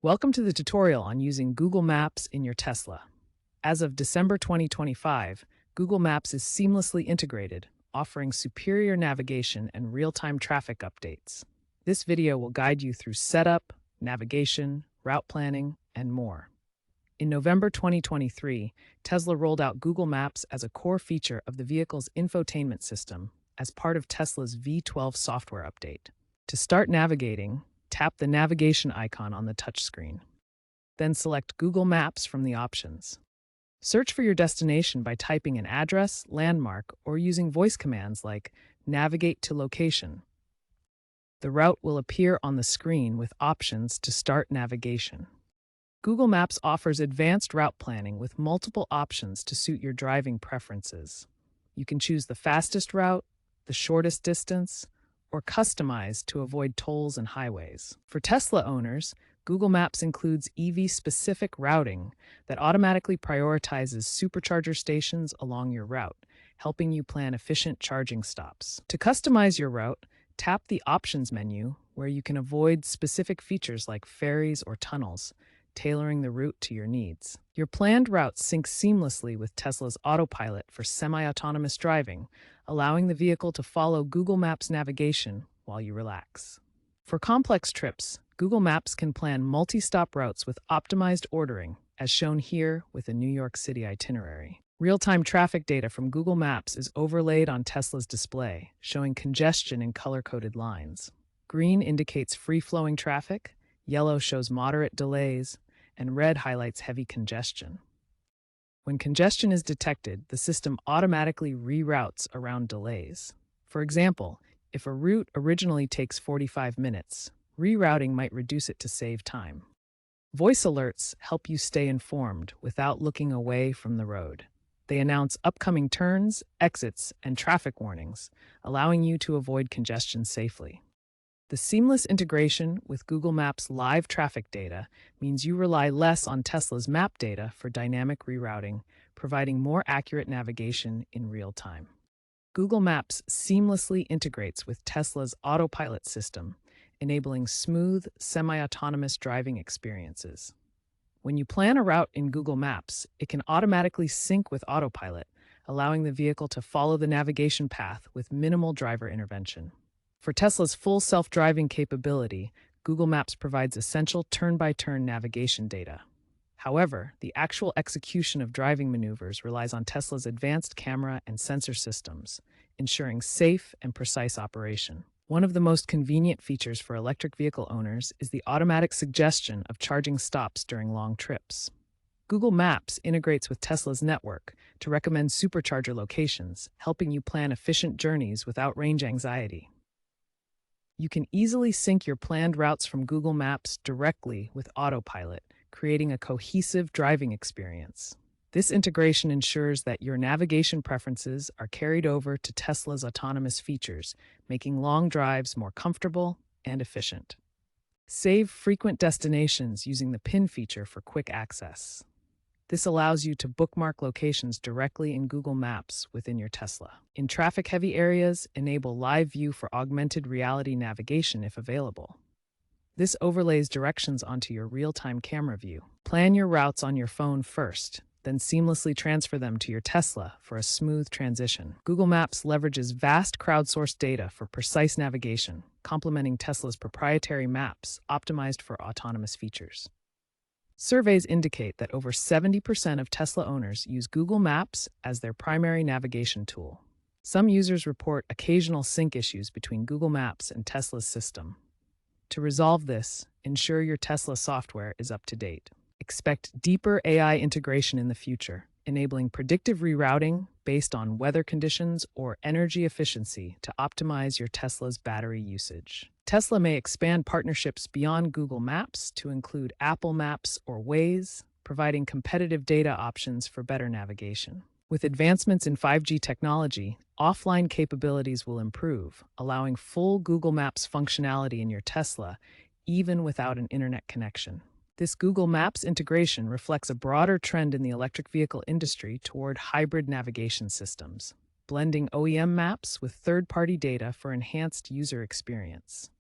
Welcome to the tutorial on using Google Maps in your Tesla. As of December 2025, Google Maps is seamlessly integrated, offering superior navigation and real-time traffic updates. This video will guide you through setup, navigation, route planning, and more. In November 2023, Tesla rolled out Google Maps as a core feature of the vehicle's infotainment system as part of Tesla's V12 software update. To start navigating, tap the navigation icon on the touchscreen. Then select Google Maps from the options. Search for your destination by typing an address, landmark, or using voice commands like navigate to location. The route will appear on the screen with options to start navigation. Google Maps offers advanced route planning with multiple options to suit your driving preferences. You can choose the fastest route, the shortest distance, or customize to avoid tolls and highways. For Tesla owners, Google Maps includes EV-specific routing that automatically prioritizes supercharger stations along your route, helping you plan efficient charging stops. To customize your route, tap the Options menu, where you can avoid specific features like ferries or tunnels, tailoring the route to your needs. Your planned route syncs seamlessly with Tesla's autopilot for semi-autonomous driving, allowing the vehicle to follow Google Maps navigation while you relax. For complex trips, Google Maps can plan multi-stop routes with optimized ordering, as shown here with a New York City itinerary. Real-time traffic data from Google Maps is overlaid on Tesla's display, showing congestion in color-coded lines. Green indicates free-flowing traffic, yellow shows moderate delays, and red highlights heavy congestion. When congestion is detected, the system automatically reroutes around delays. For example, if a route originally takes 45 minutes, rerouting might reduce it to save time. Voice alerts help you stay informed without looking away from the road. They announce upcoming turns, exits, and traffic warnings, allowing you to avoid congestion safely. The seamless integration with Google Maps' live traffic data means you rely less on Tesla's map data for dynamic rerouting, providing more accurate navigation in real time. Google Maps seamlessly integrates with Tesla's autopilot system, enabling smooth, semi-autonomous driving experiences. When you plan a route in Google Maps, it can automatically sync with autopilot, allowing the vehicle to follow the navigation path with minimal driver intervention. For Tesla's full self-driving capability, Google Maps provides essential turn-by-turn navigation data. However, the actual execution of driving maneuvers relies on Tesla's advanced camera and sensor systems, ensuring safe and precise operation. One of the most convenient features for electric vehicle owners is the automatic suggestion of charging stops during long trips. Google Maps integrates with Tesla's network to recommend supercharger locations, helping you plan efficient journeys without range anxiety. You can easily sync your planned routes from Google Maps directly with autopilot, creating a cohesive driving experience. This integration ensures that your navigation preferences are carried over to Tesla's autonomous features, making long drives more comfortable and efficient. Save frequent destinations using the pin feature for quick access. This allows you to bookmark locations directly in Google Maps within your Tesla. In traffic-heavy areas, enable live view for augmented reality navigation if available. This overlays directions onto your real-time camera view. Plan your routes on your phone first, then seamlessly transfer them to your Tesla for a smooth transition. Google Maps leverages vast crowdsourced data for precise navigation, complementing Tesla's proprietary maps optimized for autonomous features. Surveys indicate that over 70% of Tesla owners use Google Maps as their primary navigation tool. Some users report occasional sync issues between Google Maps and Tesla's system. To resolve this, ensure your Tesla software is up to date. Expect deeper AI integration in the future, enabling predictive rerouting based on weather conditions or energy efficiency to optimize your Tesla's battery usage. Tesla may expand partnerships beyond Google Maps to include Apple Maps or Waze, providing competitive data options for better navigation. With advancements in 5G technology, offline capabilities will improve, allowing full Google Maps functionality in your Tesla, even without an internet connection. This Google Maps integration reflects a broader trend in the electric vehicle industry toward hybrid navigation systems, blending OEM maps with third-party data for enhanced user experience.